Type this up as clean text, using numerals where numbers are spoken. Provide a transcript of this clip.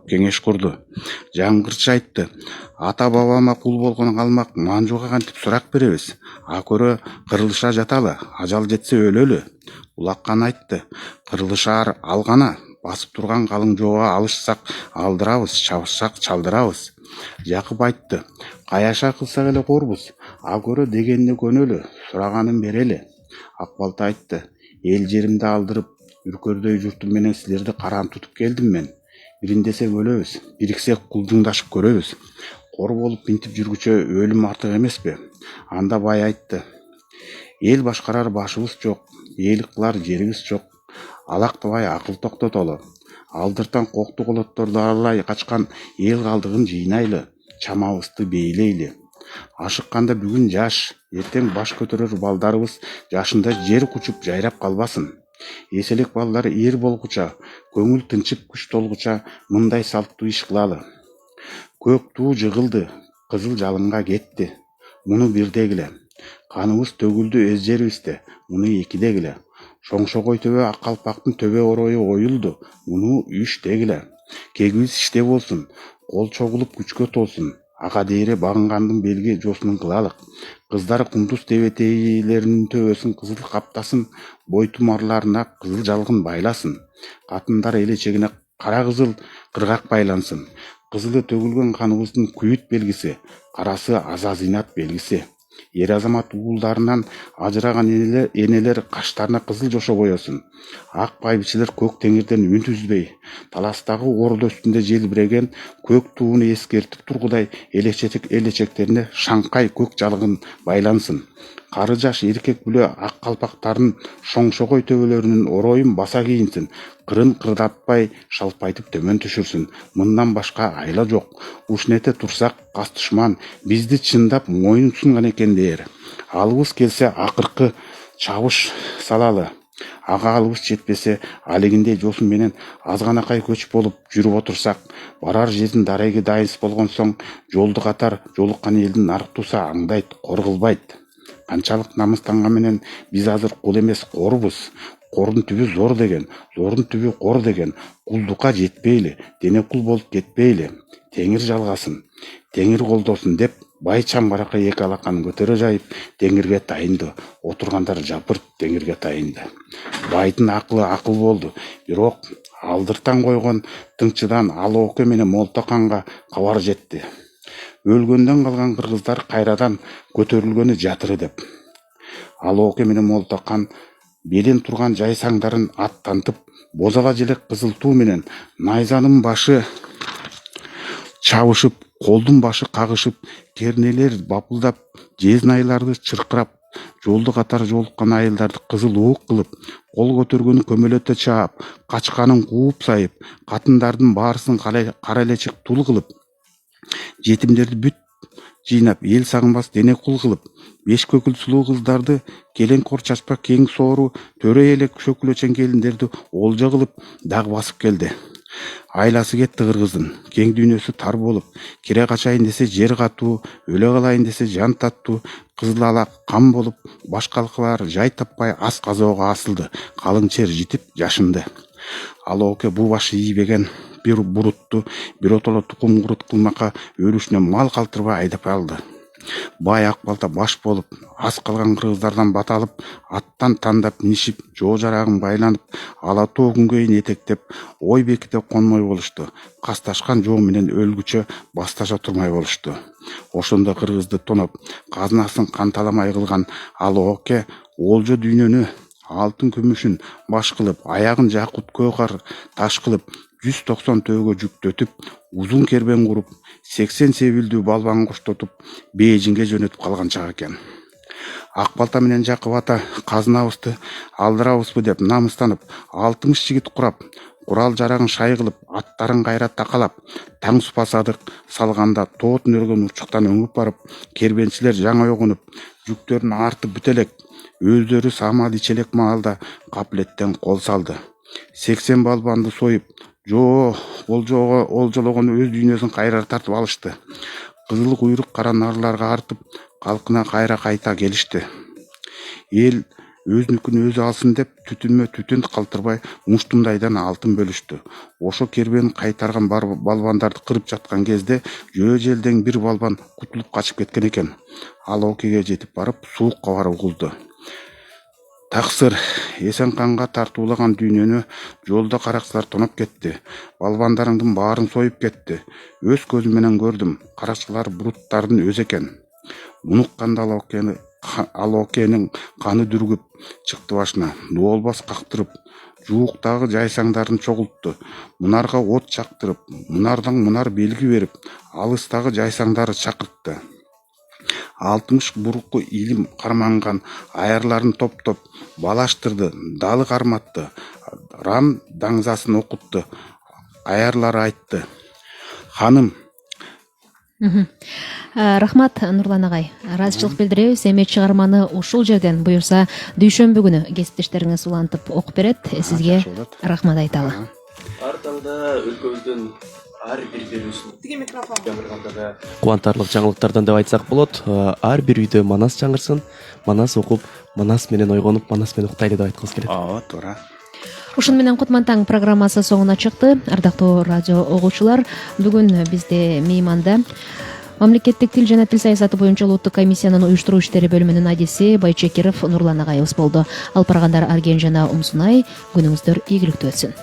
кеңеш курду. Жаңгырчы айтты: ата бабама кул болгон калмак Манжуга кантип сурак беребиз? Акөрө кырылыша жаталы, ажал жетсе өлөлү. Улаккан айтты: кырылышаар алгана, басып турган калың жоого алышсак алдырабыз, чабышсак чалдырабыз. Жакып айтты: каяша кылсак эле корбуз, Акөрө дегенине көнөлү, сураганын берели. Ак балта айтты: эл жеримди алдырып, үркөрдөй журтум менен силерди каран тутуп келдим мен. Бириндесек өлөбүз, бириксек кулдуңдашып көрөбүз. Кор болуп минтип жүргүчө өлүм артык эмеспи? Анда бай айтты: эл башкарар башыбыз жок, ээлик кылар жерибиз жок. Алактабай акыл токтотолу. Алдыртан кокту колотторду аралай качкан эл калдыгын жыйнайлы, чамабызды бейлейли. Ашыкканда бүгүн жаш, эртең баш көтөрөр балдарыбыз жашында жер кучуп жайрап калбасын. Эселек балдар эр болгуча, көңүл тынчып күч толгуча мындай салттуу иш кылалы. Көк туу жыгылды, кызыл жалынга кетти. Муну бирдегиле. Каныбыз төгүлдү өз жерибизде. Муну экидегиле. Шоңшогой төбө ак калпактын төбө орою оюлду. Муну үчтегиле. Кегибиз иште болсун, кол чогулуп күчкө толсун. Ага дейре багынгандын белги жосунун кылалык. Кыздар кундуз тебетейлеринин төбөсүн кызыл каптасын, бойтумарларына кызыл жалгын байласын. Катындар элечегине кара кызыл кыргак байлансын. Кызылы төгүлгөн каныбыздын күйүт белгиси, карасы азазинат белгиси. Эр азамат уулдарынан ажыраган энелер каштарына кызыл жошо боесун. Ак байбичелер көк теңирден үн түзбөй, таластагы ордо үстүндө желбиреген көк тууну эскертип тургудай элечектерине шаңкай көк жалгын байлансын. Кары жаш эркек бүлө ак калпактардын шоңшогой төбөлөрүнүн ороюн баса кийинсин. Кырын кырдатпай, шалпайтып төмөн түшүрсүн. Мындан башка айла жок. Ушнете турсак кас душман бизди чындап моюн сунган экен дээр. Алыбыз келсе акыркы чабыш салалы. Ага алыбыз жетпесе, алегиндей жосун менен азганакай көч болуп жүрүп отурсак, барар жердин дареги дайыс болгон соң, жолду катар жолуккан элдин арктуусу аңдайт, кор кылбайт. Канчалык намыстанган менен биз азыр кул эмес корбуз. Кордун түбү зор деген, зордун түбү кор деген. Кулдукка жетпейли, дене кул болуп кетпейли. Теңир жалгасын, теңир колдосун деп, бай чамбаракка эки алаканын көтөрө жайып, теңирге тайынды. Отургандар жапырт теңирге тайынды. Байдын акылы акыл болду, бирок алдыртан койгон тыңчыдан Алооке менен Молтоканга кабар жетти. Өлгөндөн калган кыргыздар кайрадан көтөрүлгөнү жатыры деп. Алооке менен Молтокан белин турган жайсаңдарын аттантып, бозала желек кызыл туу менен найзанын башы чабышып, колдун башы кагышып, кернелер бапылдап, жезнайларды чыркырап, жолду катар жолуккан айылдарды кызыл уук кылып, кол көтөргөнү көмөлөтө чаап, качканын кууп сайып, катындардын баарысын кара элечек тул кылып, жетимдерди бүт жыйнап, эл сагынбас дене кул кылып, беш көкүл сулуу кыздарды, келең кор чачпак кең соору, төрө элек шөкүлөчен келиндерди олжо кылып даг басып келди. Айласы кетти кыргыздын, кең дүйнөсү тар болуп, кире качайын десе жер катуу, өлө калайын десе жан таттуу, кызыл алак кам болуп, баш калкалар жай таппай ас казоого асылды, калың чер житип жашынды. Алооке бу башы ийбеген бир бурутту биротоло тукум курут кылмакка өрүшүнө мал калтырбай айдап алды. Бай ак балта баш болуп, аз калган кыргыздардан бат алып, аттан тандап минишип, жоо жарагын байланып, ала тоо күнгөйүн этектеп, ой беките конмой болушту. Касташкан жоо менен өлгүчө басташа турмай болушту. Ошондо кыргызды тоноп, казынасын канталамай кылган Алооке олжо дүйнөнү алтын күмүшүн баш кылып, аягын жакут көкар таш кылып, 190 төөгө жүктөтүп, узун кербен куруп, 80 себилдүү балбан коштотуп, Бейжиңге жөнөтүп калган чак экен. Ак балта менен Жакып ата казынабызды алдырабызбы деп намыстанып, 60 жигит курап, курал жарагын шай кылып, аттарын кайра такалап, таң супасадык салганда тоот нөргөн урчуктан өңүп барып, кербенчилер жаңа ойгонуп, жүктөрүн артып бүтелек, өздөрү самал ичелек маалда капилеттен кол салды. 80 балбанды союп, олжоого олжологон өз дүйнөсүн кайра тартып алышты. Кызыл куйрук кара нарларга артып, калкына кайра кайта келишти. Эл өзүнүкүн өзү алсын деп түтүнмө түтүн калтырбай муштумдайдан алтын бөлүштү. Ошо кербен кайтарган балбандарды кырып жаткан кезде жөө желден бир балбан кутулуп качып кеткен экен. Ал океге жетип барып суукка барып угулду. Таксыр эсен канга тартуулаган дүйнөнү жолдо каракчылар тоноп кетти. Балбандарыңдын баарын союп кетти. Өз көзүм менен көрдүм. Каракчылар буруттардын өзү экен. Мунукканда ал окенин каны дүргүп чыкты башына. Дуолбас кактырып, жууктагы жайсаңдарын чогултту. Мунарга от чактырып, мунардан мунар белги берип, алыстагы жайсаңдары чакыртты. 60 бурукку илим карманган аярларын топтоп балаштырды, далы карматты, рам даңзасын окутту. Аярлары айтты: "Ханым, Рахмат, Нурлан агай. Ыраазычылык билдиребиз. Эми чыгарманы ушул жерден буюрса дүйшөмбү күнү кесиптештериңиз улантып окуп берет. Сизге рахмат айталы. Ар таңда өлкөбүздүн ар бир берүүсүн кубантарлык жаңылыктардан деп айтсак болот. Ар бир үйдө манас жаңырсын, манас окуп, манас менен ойгонуп, манас менен уктайлы деп айткыбыз келет. Туура. Ушун менен Кутман таң программасы соңуна чыкты. Ардактуу радио угуучулар, бүгүн бизде мейманда Мамлекеттик тил жана тил саясаты боюнча улуттук комиссиянын уюштуруу иштери бөлүмүнүн адиси Байчекиров Нурлан агайыбыз болду. Алып баргандар Арген жана Умсунай. Күнүңүздөр ийгиликтүү өтсүн.